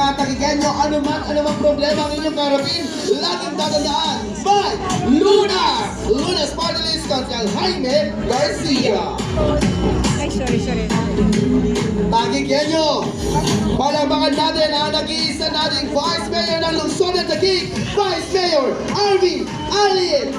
Mga tagigenyo, anumang problema ang inyong karapin, laging tatandaan by Luna! Luna's Party List, Consul Jaime Garcia. Ay, sorry. Tagigenyo, palabangan natin ang nag-iisa nating Vice Mayor ng Lungsod ng Taguig, Vice Mayor Arvin Alien.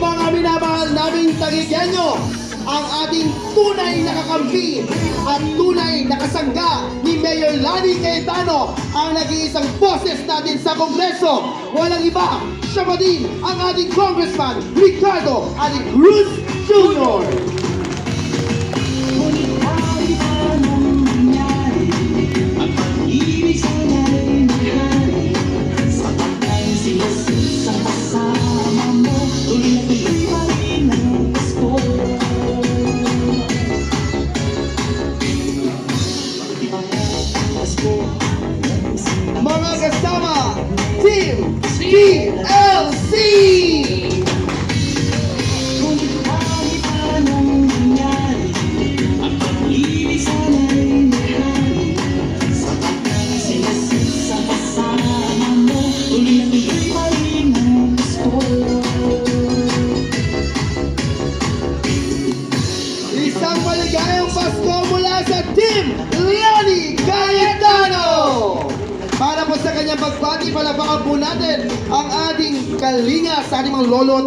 Mga minamahal naming Tagigenyo, ang ating tunay na kakampi at tunay na kasangga ni Mayor Lani Cayetano ang nag-iisang boses natin sa Kongreso. Walang iba, siya pa din ang ating Congressman Ricardo Ali Cruz Jr. Mga kasama, Team TLC! Isang maligayang Pasko mula sa Team Lani Cayetano! Para po sa kanyang pagbati, palapakan po natin ang ating kalinga sa ating mga lolo at